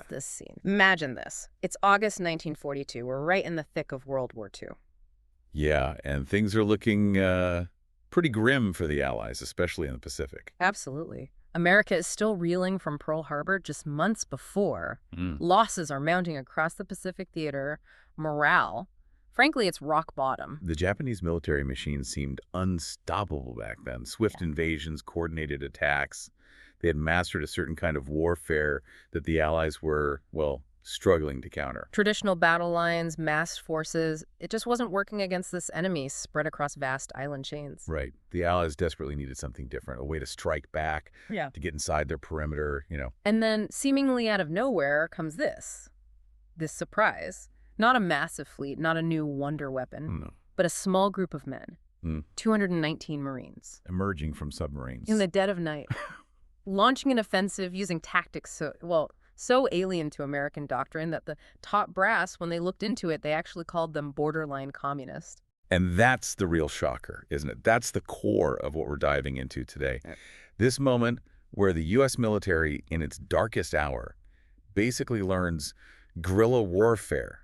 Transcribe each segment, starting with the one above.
This scene. Imagine this. It's August 1942. We're right in the thick of World War II. Yeah, and things are looking pretty grim for the Allies, especially in the Pacific. Absolutely. America is still reeling from Pearl Harbor just months before. Mm. Losses are mounting across the Pacific theater. Morale, frankly, it's rock bottom. The Japanese military machine seemed unstoppable back then. Swift invasions, coordinated attacks. They had mastered a certain kind of warfare that the Allies were, well, struggling to counter. Traditional battle lines, massed forces, it just wasn't working against this enemy spread across vast island chains. Right. The Allies desperately needed something different, a way to strike back, to get inside their perimeter, And then, seemingly out of nowhere, comes this surprise. Not a massive fleet, not a new wonder weapon, No. but a small group of men. 219 Marines. Emerging from submarines. In the dead of night. Launching an offensive using tactics so alien to American doctrine that the top brass, when they looked into it, they actually called them borderline communist. And that's the real shocker, isn't it? That's the core of what we're diving into today. This moment where the U.S. military, in its darkest hour, basically learns guerrilla warfare,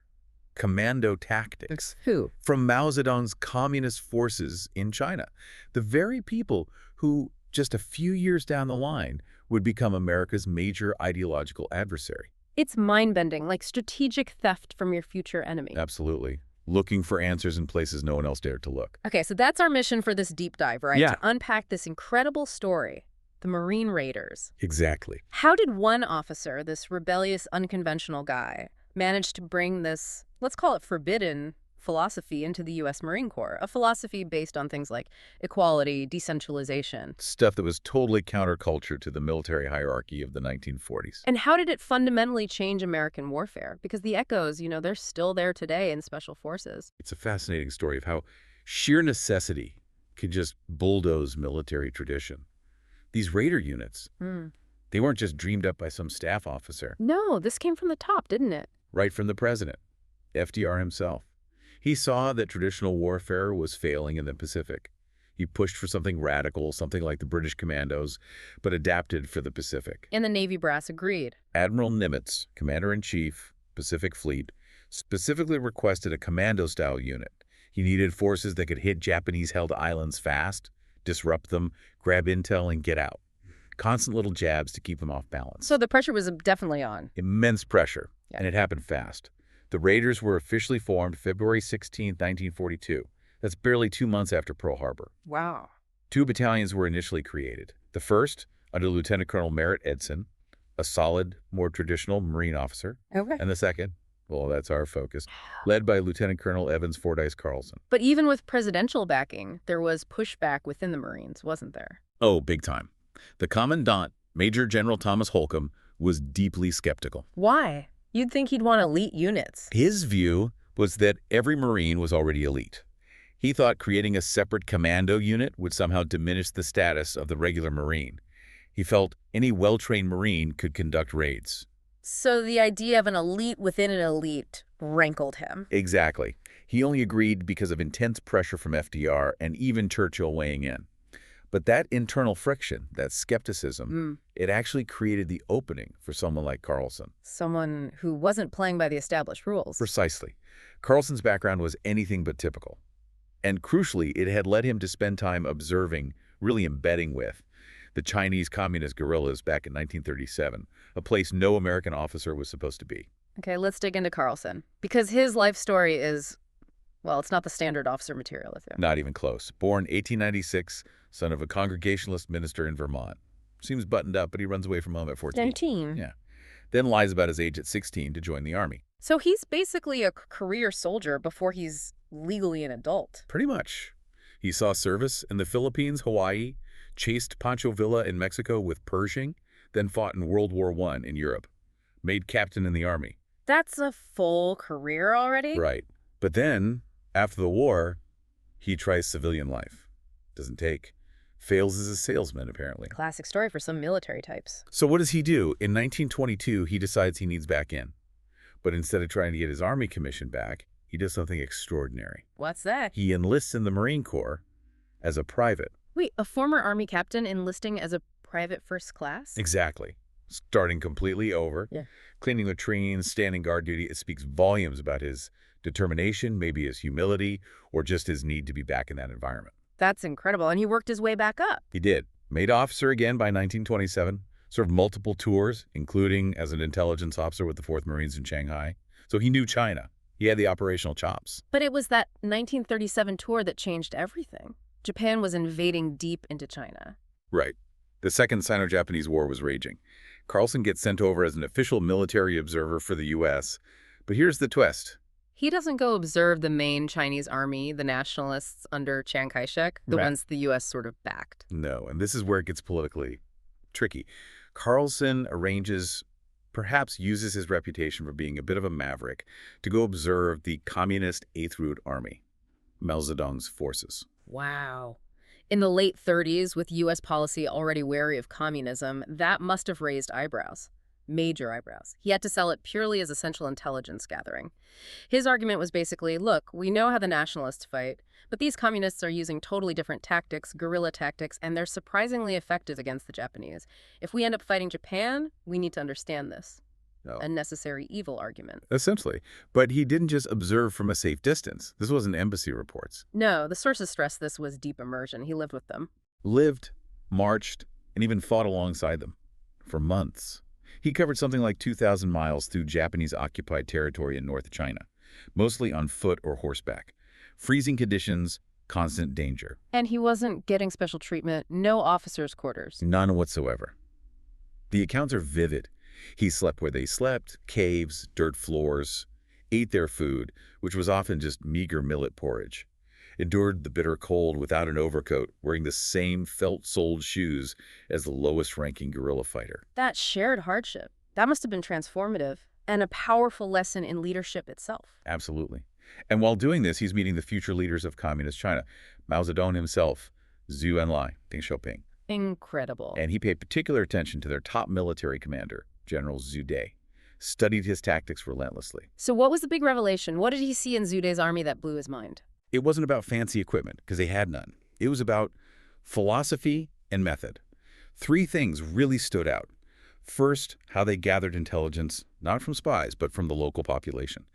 commando tactics Who? from Mao Zedong's communist forces in China. The very people who, just a few years down the line, would become America's major ideological adversary. It's mind-bending, like strategic theft from your future enemy. Absolutely. Looking for answers in places no one else dared to look. Okay, so that's our mission for this deep dive, right? Yeah. To unpack this incredible story, the Marine Raiders. Exactly. How did one officer, this rebellious, unconventional guy, manage to bring this, let's call it forbidden, philosophy into the U.S. Marine Corps? A philosophy based on things like equality, decentralization. Stuff that was totally counterculture to the military hierarchy of the 1940s. And how did it fundamentally change American warfare? Because the echoes, they're still there today in special forces. It's a fascinating story of how sheer necessity could just bulldoze military tradition. These Raider units, they weren't just dreamed up by some staff officer. No, this came from the top, didn't it? Right from the president, FDR himself. He saw that traditional warfare was failing in the Pacific. He pushed for something radical, something like the British commandos, but adapted for the Pacific. And the Navy brass agreed. Admiral Nimitz, Commander-in-Chief, Pacific Fleet, specifically requested a commando-style unit. He needed forces that could hit Japanese-held islands fast, disrupt them, grab intel, and get out. Constant little jabs to keep them off balance. So the pressure was definitely on. Immense pressure, Yeah. and it happened fast. The Raiders were officially formed February 16, 1942. That's barely 2 months after Pearl Harbor. Wow. 2 battalions were initially created. The first, under Lieutenant Colonel Merritt Edson, a solid, more traditional Marine officer. Okay. And the second, well, that's our focus, led by Lieutenant Colonel Evans Carlson. But even with presidential backing, there was pushback within the Marines, wasn't there? Oh, big time. The Commandant, Major General Thomas Holcomb, was deeply skeptical. Why? You'd think he'd want elite units. His view was that every Marine was already elite. He thought creating a separate commando unit would somehow diminish the status of the regular Marine. He felt any well-trained Marine could conduct raids. So the idea of an elite within an elite rankled him. Exactly. He only agreed because of intense pressure from FDR and even Churchill weighing in. But that internal friction, that skepticism, it actually created the opening for someone like Carlson. Someone who wasn't playing by the established rules. Precisely. Carlson's background was anything but typical. And crucially, it had led him to spend time observing, really embedding with, the Chinese communist guerrillas back in 1937, a place no American officer was supposed to be. Okay, let's dig into Carlson. Because his life story is, well, it's not the standard officer material, is it? Not even close. Born 1896, son of a Congregationalist minister in Vermont. Seems buttoned up, but he runs away from home at 14. 19. Yeah. Then lies about his age at 16 to join the Army. So he's basically a career soldier before he's legally an adult. Pretty much. He saw service in the Philippines, Hawaii, chased Pancho Villa in Mexico with Pershing, then fought in World War I in Europe. Made captain in the Army. That's a full career already? Right. But then, after the war, he tries civilian life. Doesn't take. Fails as a salesman, apparently. Classic story for some military types. So what does he do? In 1922, he decides he needs back in. But instead of trying to get his Army commission back, he does something extraordinary. What's that? He enlists in the Marine Corps as a private. Wait, a former Army captain enlisting as a private first class? Exactly. starting completely over, Yeah. cleaning latrines, standing guard duty. It speaks volumes about his determination, maybe his humility, or just his need to be back in that environment. That's incredible. And he worked his way back up. He did. Made officer again by 1927, served multiple tours, including as an intelligence officer with the 4th Marines in Shanghai. So he knew China. He had the operational chops. But it was that 1937 tour that changed everything. Japan was invading deep into China. Right. The Second Sino-Japanese War was raging. Carlson gets sent over as an official military observer for the U.S. But here's the twist. He doesn't go observe the main Chinese army, the nationalists under Chiang Kai-shek, the Right. ones the U.S. sort of backed. No, and this is where it gets politically tricky. Carlson perhaps uses his reputation for being a bit of a maverick to go observe the communist Eighth Route Army, Mao Zedong's forces. Wow. In the late 30s, with U.S. policy already wary of communism, that must have raised eyebrows. Major eyebrows. He had to sell it purely as essential intelligence gathering. His argument was basically, look, we know how the nationalists fight, but these communists are using totally different tactics, guerrilla tactics, and they're surprisingly effective against the Japanese. If we end up fighting Japan, we need to understand this. No. A necessary evil argument. Essentially. But he didn't just observe from a safe distance. This wasn't embassy reports. No, the sources stress this was deep immersion. He lived with them. Lived, marched, and even fought alongside them for months. He covered something like 2,000 miles through Japanese-occupied territory in North China, mostly on foot or horseback. Freezing conditions, constant danger. And he wasn't getting special treatment, no officers' quarters. None whatsoever. The accounts are vivid. He slept where they slept, caves, dirt floors, ate their food, which was often just meager millet porridge, endured the bitter cold without an overcoat, wearing the same felt-soled shoes as the lowest-ranking guerrilla fighter. That shared hardship, that must have been transformative and a powerful lesson in leadership itself. Absolutely. And while doing this, he's meeting the future leaders of communist China, Mao Zedong himself, Zhu Enlai, Deng Xiaoping. Incredible. And he paid particular attention to their top military commander, General Zhu Dai, studied his tactics relentlessly. So what was the big revelation? What did he see in Zhu Dai's army that blew his mind? It wasn't about fancy equipment, because they had none. It was about philosophy and method. 3 things really stood out. First, how they gathered intelligence, not from spies, but from the local population.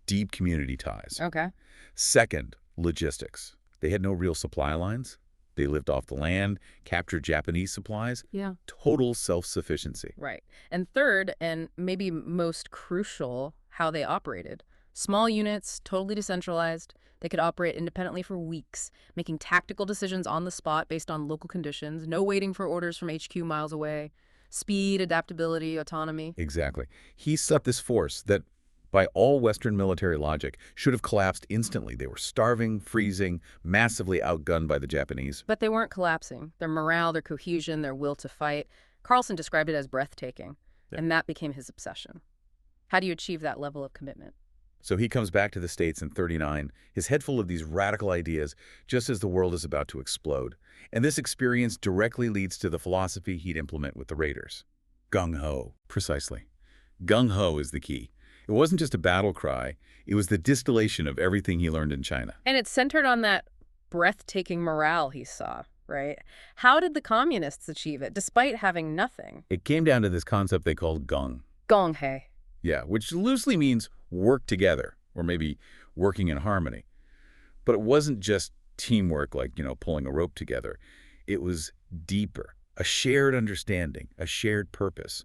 Deep community ties. Okay. Second, logistics. They had no real supply lines. They lived off the land, captured Japanese supplies. Yeah. Total self-sufficiency. Right. And third, and maybe most crucial, how they operated. Small units, totally decentralized. They could operate independently for weeks, making tactical decisions on the spot based on local conditions, no waiting for orders from HQ miles away. Speed, adaptability, autonomy. Exactly. He set up this force that, by all Western military logic, should have collapsed instantly. They were starving, freezing, massively outgunned by the Japanese. But they weren't collapsing. Their morale, their cohesion, their will to fight. Carlson described it as breathtaking, and that became his obsession. How do you achieve that level of commitment? So he comes back to the States in '39, his head full of these radical ideas, just as the world is about to explode. And this experience directly leads to the philosophy he'd implement with the Raiders. Gung Ho. Precisely. Gung Ho is the key. It wasn't just a battle cry. It was the distillation of everything he learned in China. And it's centered on that breathtaking morale he saw, right? How did the communists achieve it, despite having nothing? It came down to this concept they called Gung. Gung Ho. Yeah, which loosely means work together, or maybe working in harmony. But it wasn't just teamwork like, pulling a rope together. It was deeper, a shared understanding, a shared purpose,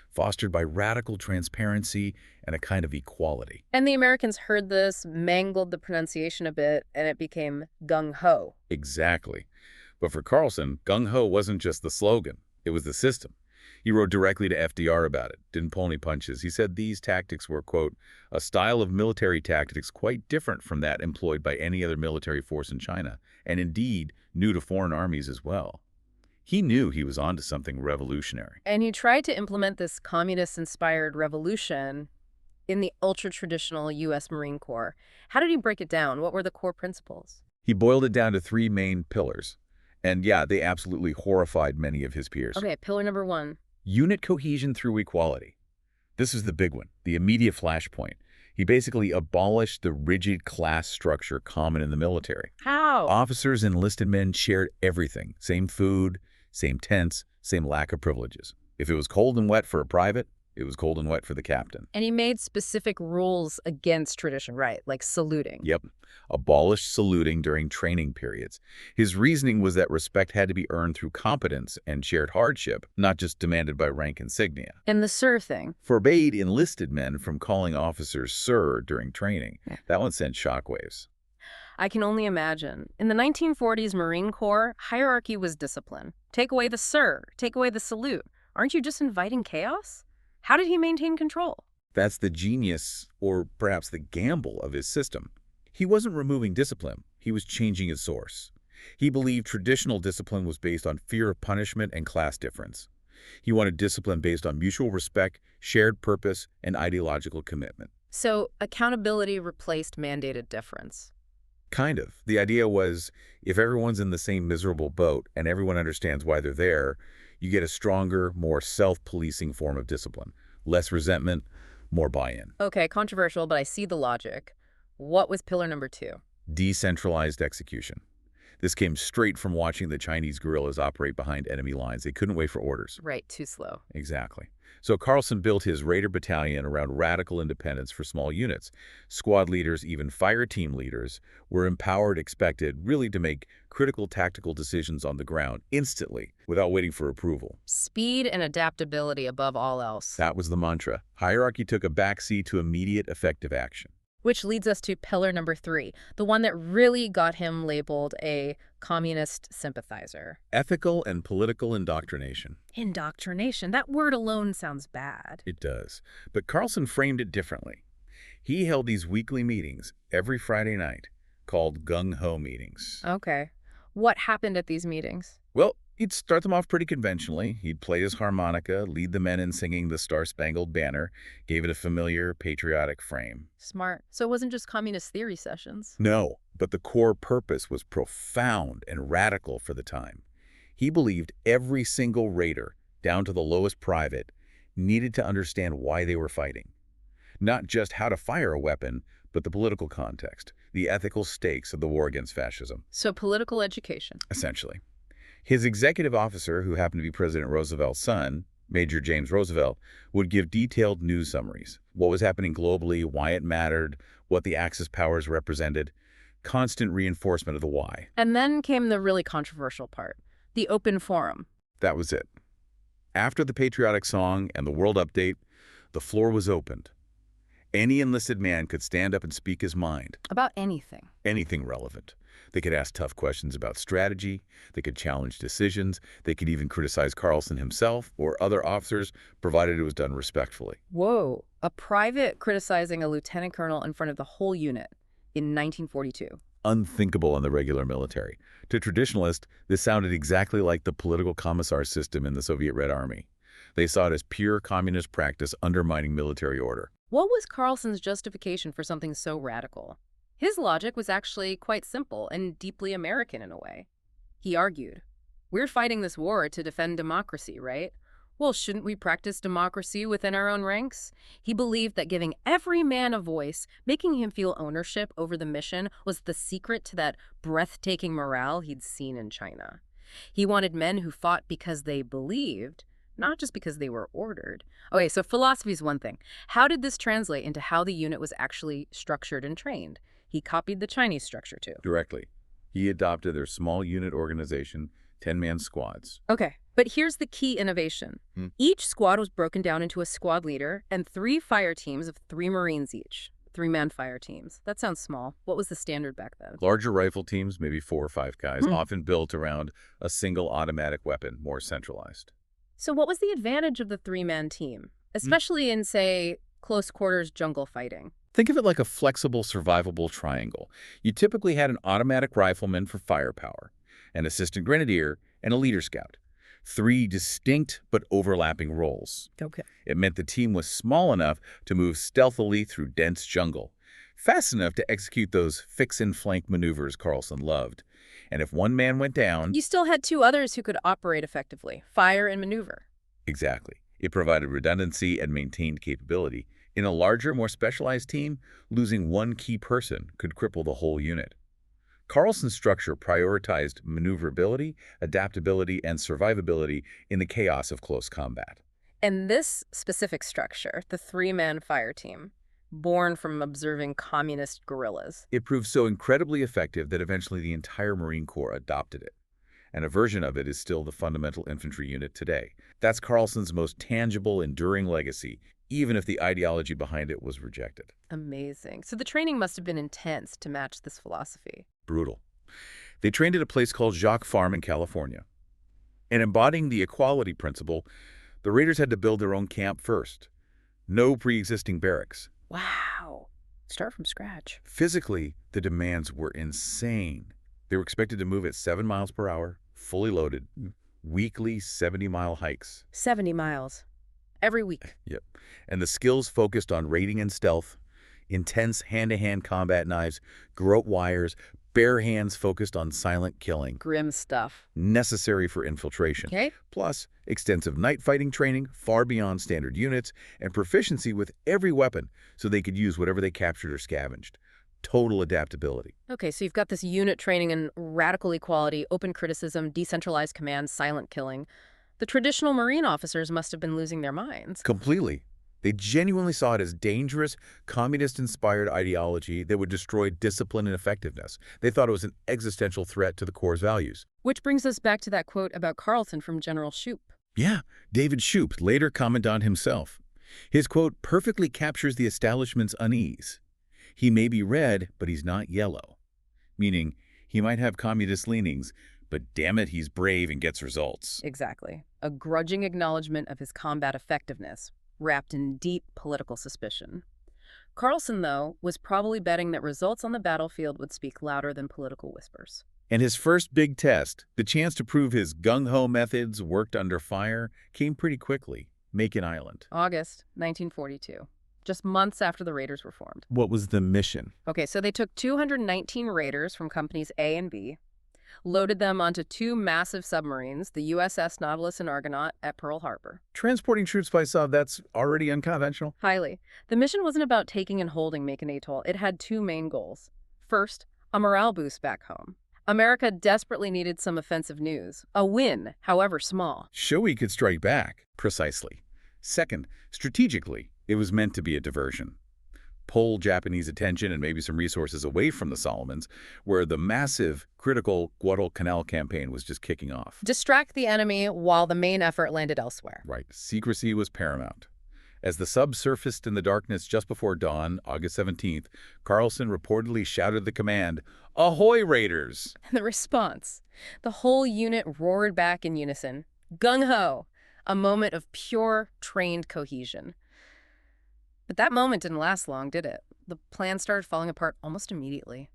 fostered by radical transparency and a kind of equality. And the Americans heard this, mangled the pronunciation a bit, and it became Gung Ho. Exactly. But for Carlson, Gung Ho wasn't just the slogan. It was the system. He wrote directly to FDR about it, didn't pull any punches. He said these tactics were, quote, a style of military tactics quite different from that employed by any other military force in China, and indeed new to foreign armies as well. He knew he was onto something revolutionary. And he tried to implement this communist-inspired revolution in the ultra-traditional U.S. Marine Corps. How did he break it down? What were the core principles? He boiled it down to 3 main pillars. And yeah, they absolutely horrified many of his peers. Okay, pillar number 1. Unit cohesion through equality. This is the big one, the immediate flashpoint. He basically abolished the rigid class structure common in the military. How? Officers and enlisted men shared everything. Same food, same tents, same lack of privileges. If it was cold and wet for a private, it was cold and wet for the captain. And he made specific rules against tradition, right? Like saluting. Yep. Abolished saluting during training periods. His reasoning was that respect had to be earned through competence and shared hardship, not just demanded by rank insignia. And the sir thing. Forbade enlisted men from calling officers sir during training. That one sent shockwaves. I can only imagine. In the 1940s Marine Corps, hierarchy was discipline. Take away the sir, take away the salute. Aren't you just inviting chaos? How did he maintain control? That's the genius, or perhaps the gamble, of his system. He wasn't removing discipline. He was changing its source. He believed traditional discipline was based on fear of punishment and class difference. He wanted discipline based on mutual respect, shared purpose, and ideological commitment. So accountability replaced mandated deference. Kind of. The idea was, if everyone's in the same miserable boat and everyone understands why they're there, you get a stronger, more self-policing form of discipline. Less resentment, more buy-in. Okay, controversial, but I see the logic. What was pillar number 2? Decentralized execution. This came straight from watching the Chinese guerrillas operate behind enemy lines. They couldn't wait for orders. Right, too slow. Exactly. So Carlson built his Raider battalion around radical independence for small units. Squad leaders, even fire team leaders, were empowered, expected, really to make critical tactical decisions on the ground instantly, without waiting for approval. Speed and adaptability above all else. That was the mantra. Hierarchy took a backseat to immediate, effective action. Which leads us to pillar number 3, the one that really got him labeled a communist sympathizer. Ethical and political indoctrination. Indoctrination, that word alone sounds bad. It does. But Carlson framed it differently. He held these weekly meetings every Friday night, called Gung Ho meetings. Okay. What happened at these meetings? Well, he'd start them off pretty conventionally. He'd play his harmonica, lead the men in singing the Star-Spangled Banner, gave it a familiar, patriotic frame. Smart. So it wasn't just communist theory sessions. No, but the core purpose was profound and radical for the time. He believed every single raider, down to the lowest private, needed to understand why they were fighting. Not just how to fire a weapon, but the political context, the ethical stakes of the war against fascism. So political education. Essentially. His executive officer, who happened to be President Roosevelt's son, Major James Roosevelt, would give detailed news summaries. What was happening globally, why it mattered, what the Axis powers represented. Constant reinforcement of the why. And then came the really controversial part, the open forum. That was it. After the patriotic song and the world update, the floor was opened. Any enlisted man could stand up and speak his mind. About anything. Anything relevant. They could ask tough questions about strategy, they could challenge decisions, they could even criticize Carlson himself or other officers, provided it was done respectfully. Whoa, a private criticizing a lieutenant colonel in front of the whole unit in 1942. Unthinkable in the regular military. To traditionalists, this sounded exactly like the political commissar system in the Soviet Red Army. They saw it as pure communist practice undermining military order. What was Carlson's justification for something so radical? His logic was actually quite simple and deeply American in a way. He argued, we're fighting this war to defend democracy, right? Well, shouldn't we practice democracy within our own ranks? He believed that giving every man a voice, making him feel ownership over the mission, was the secret to that breathtaking morale he'd seen in China. He wanted men who fought because they believed, not just because they were ordered. Okay, so philosophy is one thing. How did this translate into how the unit was actually structured and trained? He copied the Chinese structure too. Directly. He adopted their small unit organization, 10-man squads. Okay, but here's the key innovation. Each squad was broken down into a squad leader and 3 fire teams of 3 Marines each. 3-man fire teams. That sounds small. What was the standard back then? Larger rifle teams, maybe 4 or 5 guys, often built around a single automatic weapon, more centralized. So what was the advantage of the 3-man team, especially in, say, close quarters jungle fighting? Think of it like a flexible, survivable triangle. You typically had an automatic rifleman for firepower, an assistant grenadier, and a leader scout. 3 distinct but overlapping roles. Okay. It meant the team was small enough to move stealthily through dense jungle, fast enough to execute those fix-and-flank maneuvers Carlson loved. And if one man went down... You still had 2 others who could operate effectively, fire and maneuver. Exactly. It provided redundancy and maintained capability. In a larger, more specialized team, losing one key person could cripple the whole unit. Carlson's structure prioritized maneuverability, adaptability, and survivability in the chaos of close combat. And this specific structure, the three-man fire team, born from observing communist guerrillas. It proved so incredibly effective that eventually the entire Marine Corps adopted it. And a version of it is still the fundamental infantry unit today. That's Carlson's most tangible, enduring legacy, even if the ideology behind it was rejected. Amazing. So the training must have been intense to match this philosophy. Brutal. They trained at a place called Jacques Farm in California. And embodying the equality principle, the Raiders had to build their own camp first. No pre-existing barracks. Wow. Start from scratch. Physically, the demands were insane. They were expected to move at 7 miles per hour, fully loaded, weekly 70-mile hikes. 70 miles. Every week. Yep. And the skills focused on raiding and stealth, intense hand-to-hand combat knives, garrote wires, bare hands focused on silent killing. Grim stuff. Necessary for infiltration. Okay. Plus, extensive night fighting training, far beyond standard units, and proficiency with every weapon so they could use whatever they captured or scavenged. Total adaptability. Okay, so you've got this unit training in radical equality, open criticism, decentralized command, silent killing. The traditional Marine officers must have been losing their minds. Completely. They genuinely saw it as dangerous, communist-inspired ideology that would destroy discipline and effectiveness. They thought it was an existential threat to the Corps' values. Which brings us back to that quote about Carlson from General Shoup. Yeah, David Shoup, later commandant himself. His quote perfectly captures the establishment's unease. He may be red, but he's not yellow. Meaning, he might have communist leanings, but damn it, he's brave and gets results. Exactly. A grudging acknowledgement of his combat effectiveness, wrapped in deep political suspicion. Carlson, though, was probably betting that results on the battlefield would speak louder than political whispers. And his first big test, the chance to prove his Gung Ho methods worked under fire, came pretty quickly. Makin Island. August 1942. Just months after the Raiders were formed. What was the mission? Okay, so they took 219 Raiders from companies A and B, loaded them onto two massive submarines, the USS Nautilus and Argonaut, at Pearl Harbor. Transporting troops by sub, that's already unconventional. Highly. The mission wasn't about taking and holding Makin Atoll. It had two main goals. First, a morale boost back home. America desperately needed some offensive news. A win, however small. Show he could strike back. Precisely. Second, strategically, it was meant to be a diversion. Pull Japanese attention and maybe some resources away from the Solomons, where the massive, critical Guadalcanal campaign was just kicking off. Distract the enemy while the main effort landed elsewhere. Right. Secrecy was paramount. As the sub surfaced in the darkness just before dawn, August 17th, Carlson reportedly shouted the command, "Ahoy, Raiders!" And the response. The whole unit roared back in unison. Gung Ho! A moment of pure, trained cohesion. But that moment didn't last long, did it? The plan started falling apart almost immediately.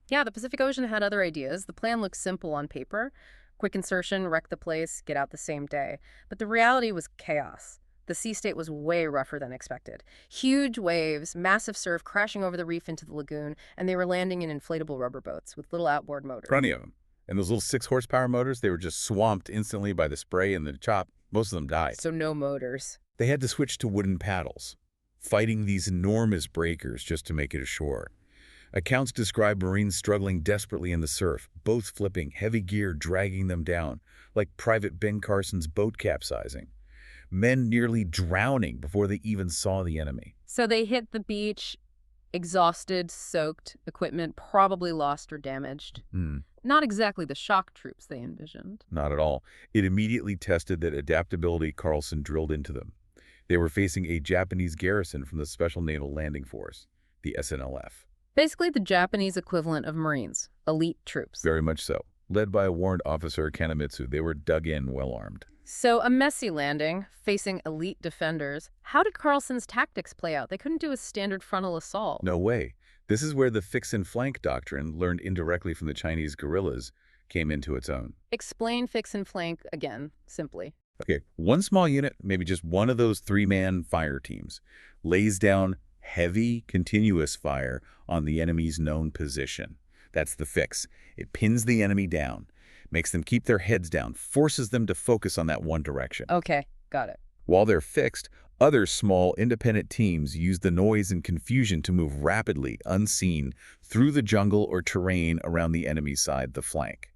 Yeah, the Pacific Ocean had other ideas. The plan looked simple on paper. Quick insertion, wreck the place, get out the same day. But the reality was chaos. The sea state was way rougher than expected. Huge waves, massive surf crashing over the reef into the lagoon, and they were landing in inflatable rubber boats with little outboard motors. Plenty of them. And those little 6-horsepower motors, they were just swamped instantly by the spray and the chop. Most of them died. So no motors. They had to switch to wooden paddles, fighting these enormous breakers just to make it ashore. Accounts describe Marines struggling desperately in the surf, both flipping, heavy gear dragging them down, like Private Ben Carson's boat capsizing. Men nearly drowning before they even saw the enemy. So they hit the beach, exhausted, soaked, equipment probably lost or damaged. Not exactly the shock troops they envisioned. Not at all. It immediately tested that adaptability Carlson drilled into them. They were facing a Japanese garrison from the Special Naval Landing Force, the SNLF. Basically the Japanese equivalent of Marines, elite troops. Very much so. Led by a warrant officer, Kanemitsu, they were dug in, well-armed. So a messy landing, facing elite defenders. How did Carlson's tactics play out? They couldn't do a standard frontal assault. No way. This is where the fix and flank doctrine, learned indirectly from the Chinese guerrillas, came into its own. Explain fix and flank again, simply. Okay, one small unit, maybe just one of those 3-man fire teams, lays down heavy, continuous fire on the enemy's known position. That's the fix. It pins the enemy down, makes them keep their heads down, forces them to focus on that one direction. Okay, got it. While they're fixed, other small, independent teams use the noise and confusion to move rapidly, unseen, through the jungle or terrain around the enemy's side, the flank.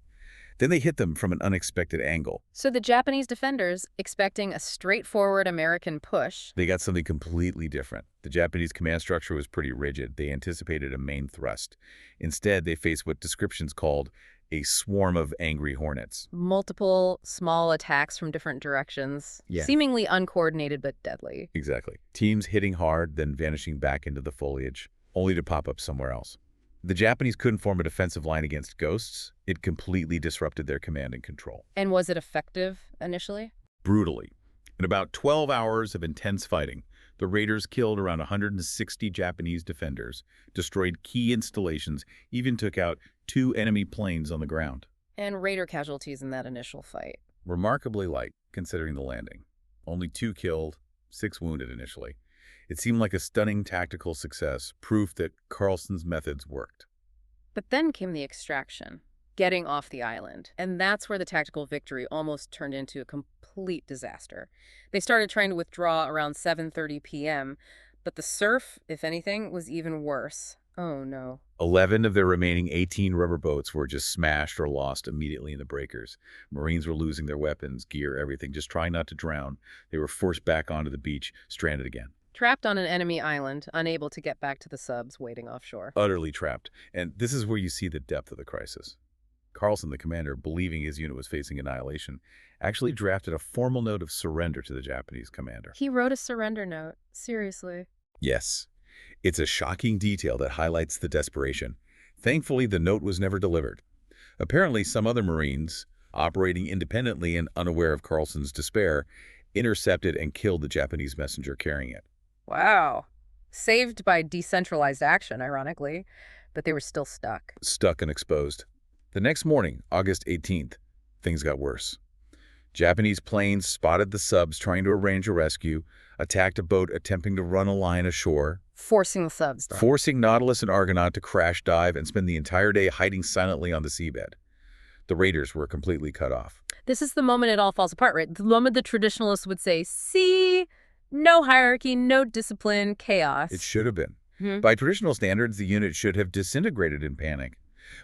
Then they hit them from an unexpected angle. So the Japanese defenders, expecting a straightforward American push, They got something completely different. The Japanese command structure was pretty rigid. They anticipated a main thrust. Instead, they faced what descriptions called a swarm of angry hornets. multiple small attacks from different directions, Yeah. seemingly uncoordinated but deadly. Exactly. Teams hitting hard, then vanishing back into the foliage, only to pop up somewhere else. The Japanese couldn't form a defensive line against ghosts. It completely disrupted their command and control. And was it effective initially? Brutally. In about 12 hours of intense fighting, the Raiders killed around 160 Japanese defenders, destroyed key installations, even took out 2 enemy planes on the ground. And Raider casualties in that initial fight. Remarkably light, considering the landing. Only 2 killed, 6 wounded initially. It seemed like a stunning tactical success, proof that Carlson's methods worked. But then came the extraction, getting off the island. And that's where the tactical victory almost turned into a complete disaster. They started trying to withdraw around 7:30 p.m., but the surf, if anything, was even worse. Oh no. 11 of their remaining 18 rubber boats were just smashed or lost immediately in the breakers. Marines were losing their weapons, gear, everything, just trying not to drown. They were forced back onto the beach, stranded again. Trapped on an enemy island, unable to get back to the subs waiting offshore. Utterly trapped. And this is where you see the depth of the crisis. Carlson, the commander, believing his unit was facing annihilation, actually drafted a formal note of surrender to the Japanese commander. He wrote a surrender note. Seriously. Yes. It's a shocking detail that highlights the desperation. Thankfully, the note was never delivered. Apparently, some other Marines, operating independently and unaware of Carlson's despair, intercepted and killed the Japanese messenger carrying it. Wow. Saved by decentralized action, ironically, but they were still stuck. Stuck and exposed. The next morning, August 18th, things got worse. Japanese planes spotted the subs trying to arrange a rescue, attacked a boat attempting to run a line ashore, Forcing the subs down. forcing Nautilus and Argonaut to crash dive and spend the entire day hiding silently on the seabed. The Raiders were completely cut off. This is the moment it all falls apart, right? The moment the traditionalists would say, see, no hierarchy, no discipline, chaos. It should have been. Hmm. By traditional standards, the unit should have disintegrated in panic.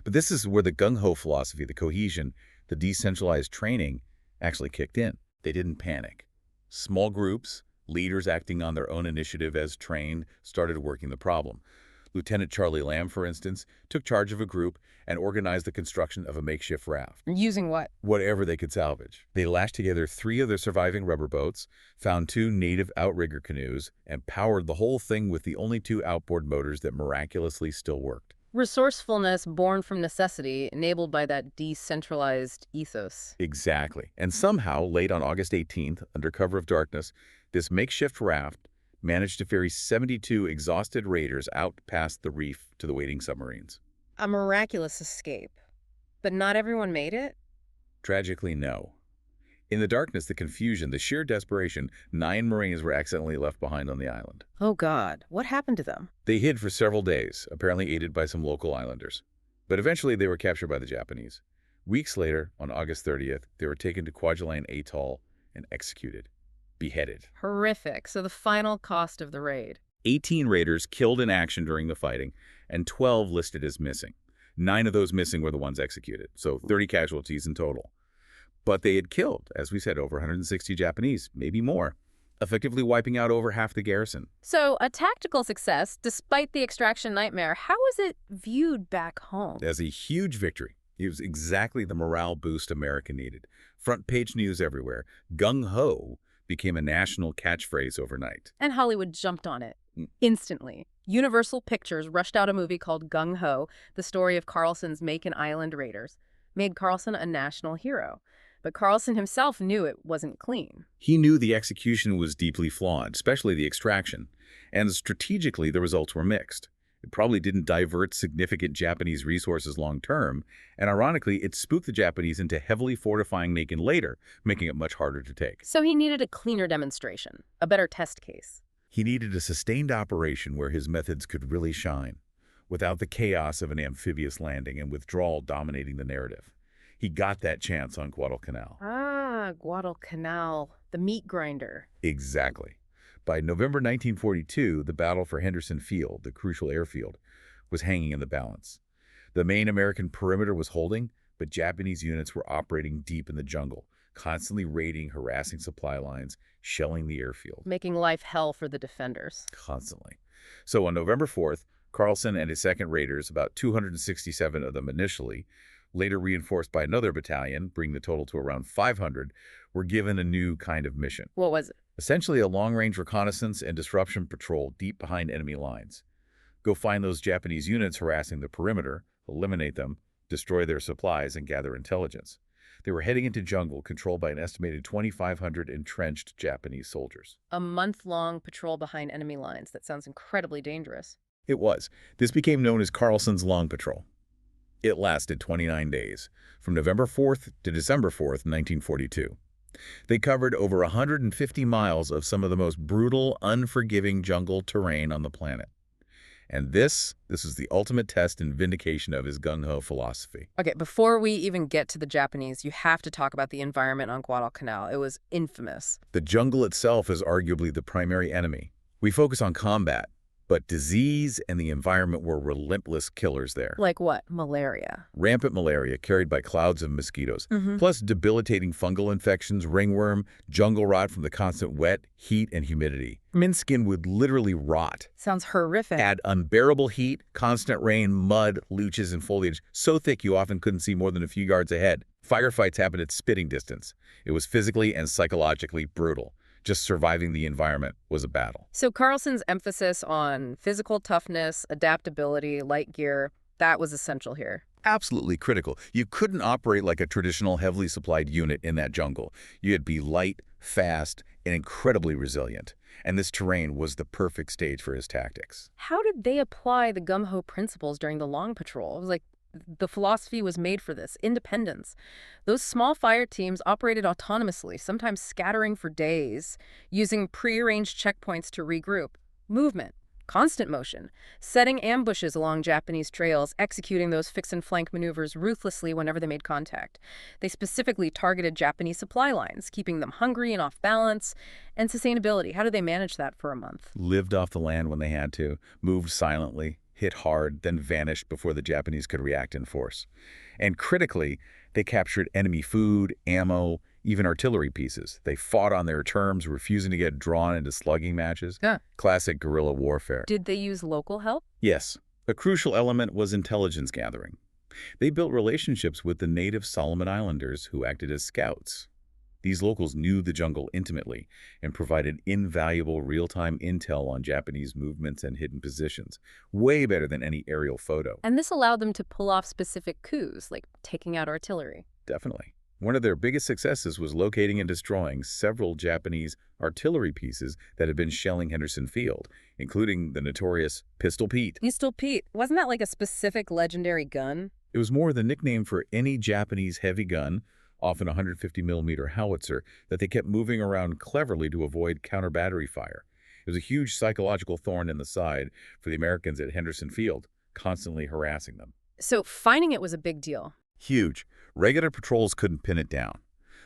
But this is where the Gung Ho philosophy, the cohesion, the decentralized training actually kicked in. They didn't panic. Small groups, leaders acting on their own initiative as trained, started working the problem. Lieutenant Charlie Lamb, for instance, took charge of a group and organized the construction of a makeshift raft. Using what? Whatever they could salvage. They lashed together 3 of their surviving rubber boats, found 2 native outrigger canoes, and powered the whole thing with the only 2 outboard motors that miraculously still worked. Resourcefulness born from necessity, enabled by that decentralized ethos. Exactly. And somehow, late on August 18th, under cover of darkness, this makeshift raft managed to ferry 72 exhausted raiders out past the reef to the waiting submarines. A miraculous escape. But not everyone made it? Tragically, no. In the darkness, the confusion, the sheer desperation, 9 Marines were accidentally left behind on the island. Oh God, what happened to them? They hid for several days, apparently aided by some local islanders. But eventually they were captured by the Japanese. Weeks later, on August 30th, they were taken to Kwajalein Atoll and executed. Beheaded. Horrific. So the final cost of the raid. 18 raiders killed in action during the fighting, and 12 listed as missing. 9 of those missing were the ones executed, so 30 casualties in total. But they had killed, as we said, over 160 Japanese, maybe more, effectively wiping out over half the garrison. So a tactical success, despite the extraction nightmare. How was it viewed back home? As a huge victory. It was exactly the morale boost America needed. Front page news everywhere. Gung Ho became a national catchphrase overnight. And Hollywood jumped on it instantly. Universal Pictures rushed out a movie called Gung Ho, the story of Carlson's Makin Island Raiders, made Carlson a national hero. But Carlson himself knew it wasn't clean. He knew the execution was deeply flawed, especially the extraction, and strategically the results were mixed. It probably didn't divert significant Japanese resources long-term, and ironically, it spooked the Japanese into heavily fortifying Makin later, making it much harder to take. So he needed a cleaner demonstration, a better test case. He needed a sustained operation where his methods could really shine, without the chaos of an amphibious landing and withdrawal dominating the narrative. He got that chance on Guadalcanal. Ah, Guadalcanal, the meat grinder. Exactly. By November 1942, the battle for Henderson Field, the crucial airfield, was hanging in the balance. The main American perimeter was holding, but Japanese units were operating deep in the jungle, constantly raiding, harassing supply lines, shelling the airfield. Making life hell for the defenders. Constantly. So on November 4th, Carlson and his 2nd Raiders, about 267 of them initially, later reinforced by another battalion, bringing the total to around 500, were given a new kind of mission. What was it? Essentially a long-range reconnaissance and disruption patrol deep behind enemy lines. Go find those Japanese units harassing the perimeter, eliminate them, destroy their supplies, and gather intelligence. They were heading into jungle controlled by an estimated 2,500 entrenched Japanese soldiers. A month-long patrol behind enemy lines. That sounds incredibly dangerous. It was. This became known as Carlson's Long Patrol. It lasted 29 days, from November 4th to December 4th, 1942. They covered over 150 miles of some of the most brutal, unforgiving jungle terrain on the planet. And this is the ultimate test and vindication of his Gung Ho philosophy. Okay, before we even get to the Japanese, you have to talk about the environment on Guadalcanal. It was infamous. The jungle itself is arguably the primary enemy. We focus on combat, but disease and the environment were relentless killers there. Like what? Malaria. Rampant malaria carried by clouds of mosquitoes, plus debilitating fungal infections, ringworm, jungle rot from the constant wet, heat, and humidity. Men's skin would literally rot. Sounds horrific. Add unbearable heat, constant rain, mud, leeches, and foliage so thick you often couldn't see more than a few yards ahead. Firefights happened at spitting distance. It was physically and psychologically brutal. Just surviving the environment was a battle. So Carlson's emphasis on physical toughness, adaptability, light gear, that was essential here. Absolutely critical. You couldn't operate like a traditional heavily supplied unit in that jungle. You had to be light, fast, and incredibly resilient. And this terrain was the perfect stage for his tactics. How did they apply the Gung Ho principles during the long patrol? It was like the philosophy was made for this, independence. Those small fire teams operated autonomously, sometimes scattering for days, using prearranged checkpoints to regroup. Movement, constant motion, setting ambushes along Japanese trails, executing those fix-and-flank maneuvers ruthlessly whenever they made contact. They specifically targeted Japanese supply lines, keeping them hungry and off balance. And sustainability, how did they manage that for a month? Lived off the land when they had to, moved silently, hit hard, then vanished before the Japanese could react in force. And critically, they captured enemy food, ammo, even artillery pieces. They fought on their terms, refusing to get drawn into slugging matches. Yeah. Classic guerrilla warfare. Did they use local help? Yes. A crucial element was intelligence gathering. They built relationships with the native Solomon Islanders who acted as scouts. These locals knew the jungle intimately and provided invaluable real-time intel on Japanese movements and hidden positions, way better than any aerial photo. And this allowed them to pull off specific coups, like taking out artillery. Definitely. One of their biggest successes was locating and destroying several Japanese artillery pieces that had been shelling Henderson Field, including the notorious Pistol Pete. Pistol Pete, wasn't that like a specific legendary gun? It was more the nickname for any Japanese heavy gun, often a 150mm howitzer, that they kept moving around cleverly to avoid counter-battery fire. It was a huge psychological thorn in the side for the Americans at Henderson Field, constantly harassing them. So finding it was a big deal. Huge. Regular patrols couldn't pin it down.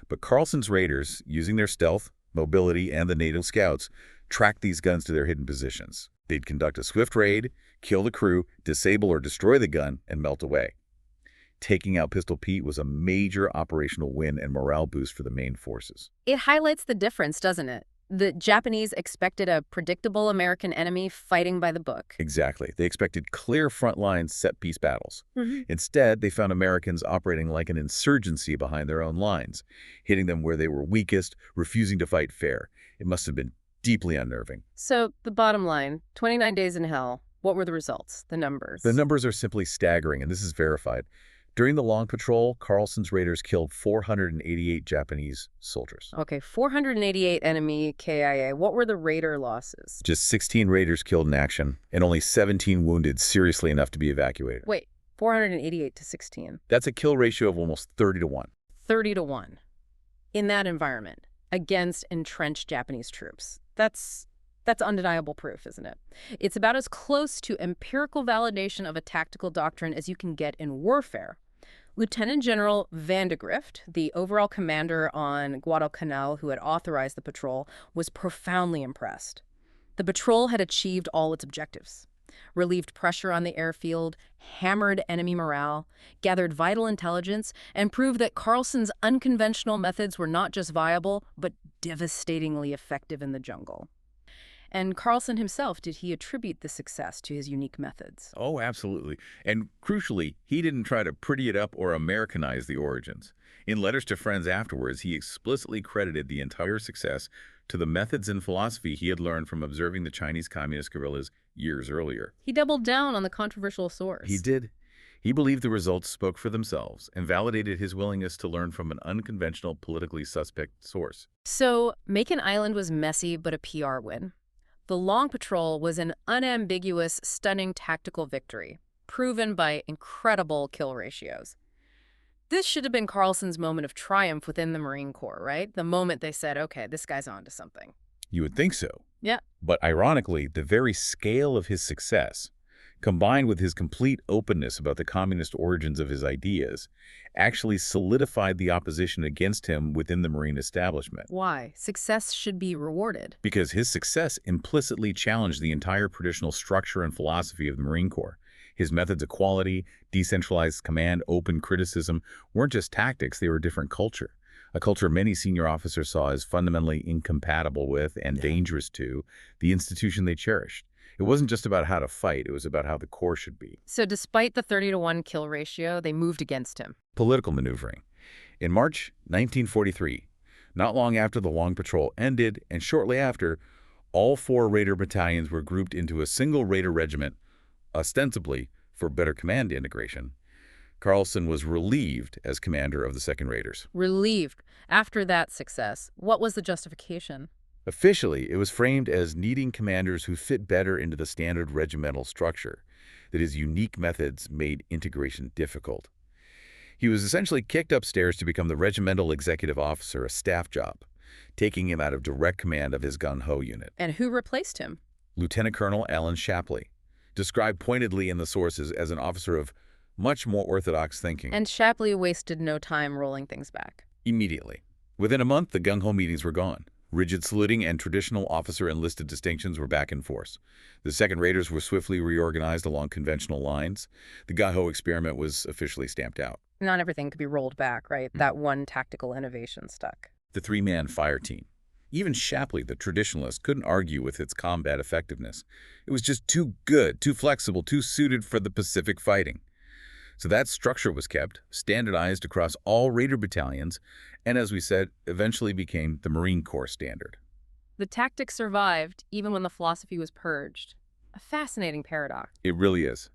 But Carlson's Raiders, using their stealth, mobility, and the native scouts, tracked these guns to their hidden positions. They'd conduct a swift raid, kill the crew, disable or destroy the gun, and melt away. Taking out Pistol Pete was a major operational win and morale boost for the main forces. It highlights the difference, doesn't it? The Japanese expected a predictable American enemy fighting by the book. Exactly. They expected clear front-line set-piece battles. Instead, they found Americans operating like an insurgency behind their own lines, hitting them where they were weakest, refusing to fight fair. It must have been deeply unnerving. So, the bottom line, 29 days in hell, what were the results, the numbers? The numbers are simply staggering, and this is verified. During the long patrol, Carlson's Raiders killed 488 Japanese soldiers. Okay, 488 enemy KIA. What were the Raider losses? Just 16 Raiders killed in action, and only 17 wounded seriously enough to be evacuated. Wait, 488 to 16. That's a kill ratio of almost 30 to 1. 30 to 1. In that environment, against entrenched Japanese troops. That's undeniable proof, isn't it? It's about as close to empirical validation of a tactical doctrine as you can get in warfare. Lieutenant General Van de Grift, the overall commander on Guadalcanal who had authorized the patrol, was profoundly impressed. The patrol had achieved all its objectives. relieved pressure on the airfield, hammered enemy morale, gathered vital intelligence, and proved that Carlson's unconventional methods were not just viable, but devastatingly effective in the jungle. And Carlson himself, did he attribute the success to his unique methods? Oh, absolutely. And crucially, he didn't try to pretty it up or Americanize the origins. In letters to friends afterwards, he explicitly credited the entire success to the methods and philosophy he had learned from observing the Chinese Communist guerrillas years earlier. He doubled down on the controversial source. He did. He believed the results spoke for themselves and validated his willingness to learn from an unconventional, politically suspect source. So, Makin Island was messy, but a PR win. The Long Patrol was an unambiguous, stunning tactical victory, proven by incredible kill ratios. This should have been Carlson's moment of triumph within the Marine Corps, right? The moment they said, okay, this guy's on to something. You would think so. Yeah. But ironically, the very scale of his success, combined with his complete openness about the communist origins of his ideas, actually solidified the opposition against him within the Marine establishment. Why? Success should be rewarded. Because his success implicitly challenged the entire traditional structure and philosophy of the Marine Corps. His methods of quality, decentralized command, open criticism weren't just tactics, they were a different culture. A culture many senior officers saw as fundamentally incompatible with and dangerous to the institution they cherished. It wasn't just about how to fight, it was about how the Corps should be. So despite the 30-to-1 kill ratio, they moved against him. Political maneuvering. In March 1943, not long after the Long Patrol ended, and shortly after, all 4 Raider battalions were grouped into a single Raider regiment, ostensibly for better command integration. Carlson was relieved as commander of the 2nd Raiders. Relieved. After that success, what was the justification? Officially, it was framed as needing commanders who fit better into the standard regimental structure, that his unique methods made integration difficult. He was essentially kicked upstairs to become the regimental executive officer, a staff job, taking him out of direct command of his Gung Ho unit. And who replaced him? Lieutenant Colonel Alan Shapley, described pointedly in the sources as an officer of much more orthodox thinking. And Shapley wasted no time rolling things back. Immediately. Within a month, the Gung Ho meetings were gone. Rigid saluting and traditional officer enlisted distinctions were back in force. The 2nd Raiders were swiftly reorganized along conventional lines. The Gung Ho experiment was officially stamped out. Not everything could be rolled back, right? That one tactical innovation stuck. The 3-man fire team. Even Shapley, the traditionalist, couldn't argue with its combat effectiveness. It was just too good, too flexible, too suited for the Pacific fighting. So that structure was kept, standardized across all Raider battalions, and as we said, eventually became the Marine Corps standard. The tactic survived, even when the philosophy was purged. A fascinating paradox. It really is.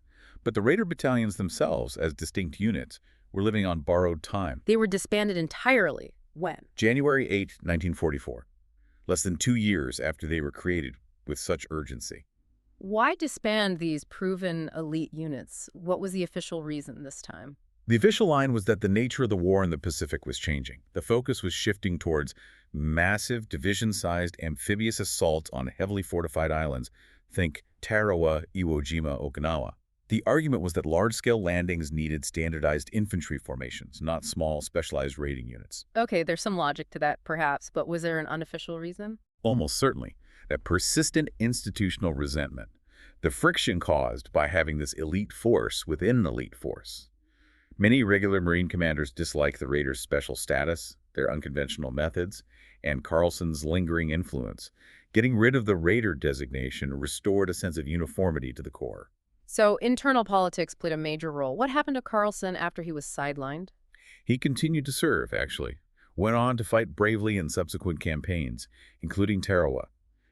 But the Raider battalions themselves, as distinct units, were living on borrowed time. They were disbanded entirely. When? January 8, 1944. Less than 2 years after they were created with such urgency. Why disband these proven elite units? What was the official reason this time? The official line was that the nature of the war in the Pacific was changing. The focus was shifting towards massive, division-sized amphibious assaults on heavily fortified islands. Think Tarawa, Iwo Jima, Okinawa. The argument was that large-scale landings needed standardized infantry formations, not small, specialized raiding units. Okay, there's some logic to that, perhaps, but was there an unofficial reason? Almost certainly. That persistent institutional resentment, the friction caused by having this elite force within an elite force. Many regular Marine commanders disliked the Raiders' special status, their unconventional methods, and Carlson's lingering influence. Getting rid of the Raider designation restored a sense of uniformity to the Corps. So internal politics played a major role. What happened to Carlson after he was sidelined? He continued to serve, actually. Went on to fight bravely in subsequent campaigns, including Tarawa.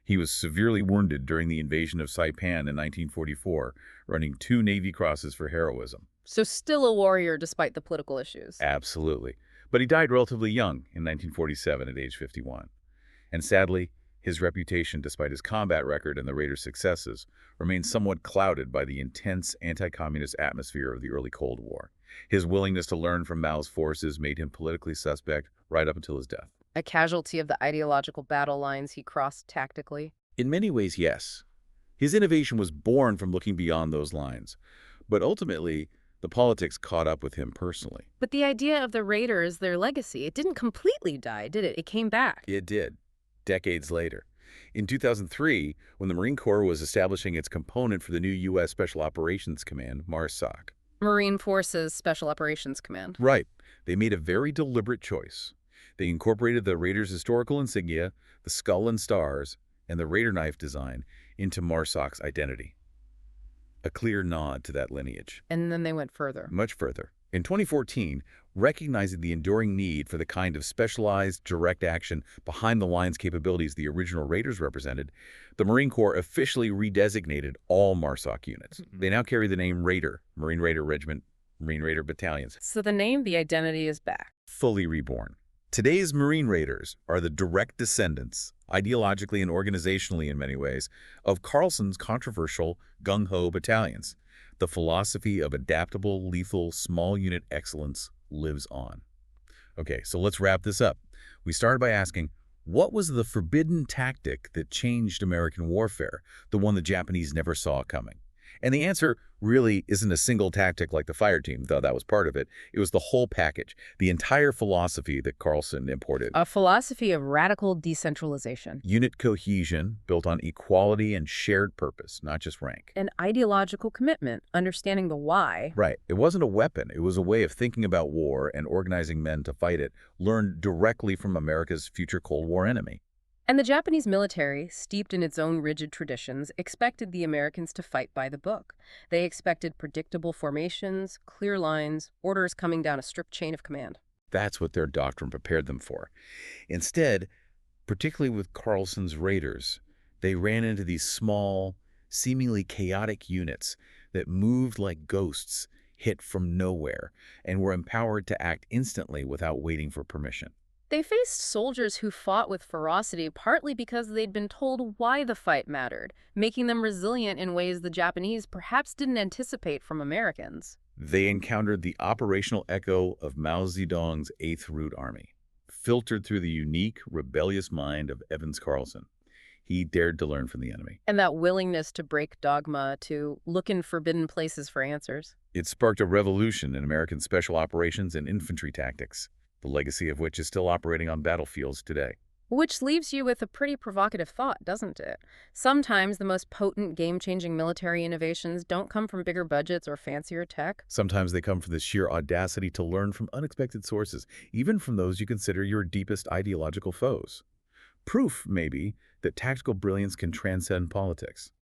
He was severely wounded during the invasion of Saipan in 1944, running 2 Navy Crosses for heroism. So still a warrior despite the political issues. Absolutely. But he died relatively young in 1947 at age 51. And sadly, his reputation, despite his combat record and the Raiders' successes, remained somewhat clouded by the intense anti-communist atmosphere of the early Cold War. His willingness to learn from Mao's forces made him politically suspect right up until his death. A casualty of the ideological battle lines he crossed tactically? In many ways, yes. His innovation was born from looking beyond those lines. But ultimately, the politics caught up with him personally. But the idea of the Raiders, their legacy, it didn't completely die, did it? It came back. It did, decades later. In 2003, when the Marine Corps was establishing its component for the new U.S. Special Operations Command, MARSOC. Marine Forces Special Operations Command. Right. They made a very deliberate choice. They incorporated the Raiders' historical insignia, the skull and stars, and the Raider knife design into MARSOC's identity. A clear nod to that lineage. And then they went further. Much further. In 2014, recognizing the enduring need for the kind of specialized, direct action behind-the-lines capabilities the original Raiders represented, the Marine Corps officially redesignated all MARSOC units. They now carry the name Raider, Marine Raider Regiment, Marine Raider Battalions. So the name, the identity is back. Fully reborn. Today's Marine Raiders are the direct descendants, ideologically and organizationally in many ways, of Carlson's controversial Gung Ho battalions. The philosophy of adaptable, lethal, small unit excellence lives on. Okay, so let's wrap this up. We started by asking, what was the forbidden tactic that changed American warfare, the one the Japanese never saw coming? And the answer really isn't a single tactic like the fire team, though that was part of it. It was the whole package, the entire philosophy that Carlson imported. A philosophy of radical decentralization. Unit cohesion built on equality and shared purpose, not just rank. An ideological commitment, understanding the why. Right. It wasn't a weapon. It was a way of thinking about war and organizing men to fight it, learned directly from America's future Cold War enemy. And the Japanese military, steeped in its own rigid traditions, expected the Americans to fight by the book. They expected predictable formations, clear lines, orders coming down a strict chain of command. That's what their doctrine prepared them for. Instead, particularly with Carlson's Raiders, they ran into these small, seemingly chaotic units that moved like ghosts, hit from nowhere, and were empowered to act instantly without waiting for permission. They faced soldiers who fought with ferocity partly because they'd been told why the fight mattered, making them resilient in ways the Japanese perhaps didn't anticipate from Americans. They encountered the operational echo of Mao Zedong's Eighth Route Army, filtered through the unique, rebellious mind of Evans Carlson. He dared to learn from the enemy. And that willingness to break dogma, to look in forbidden places for answers. It sparked a revolution in American special operations and infantry tactics, the legacy of which is still operating on battlefields today. Which leaves you with a pretty provocative thought, doesn't it? Sometimes the most potent, game-changing military innovations don't come from bigger budgets or fancier tech. Sometimes they come from the sheer audacity to learn from unexpected sources, even from those you consider your deepest ideological foes. Proof, maybe, that tactical brilliance can transcend politics.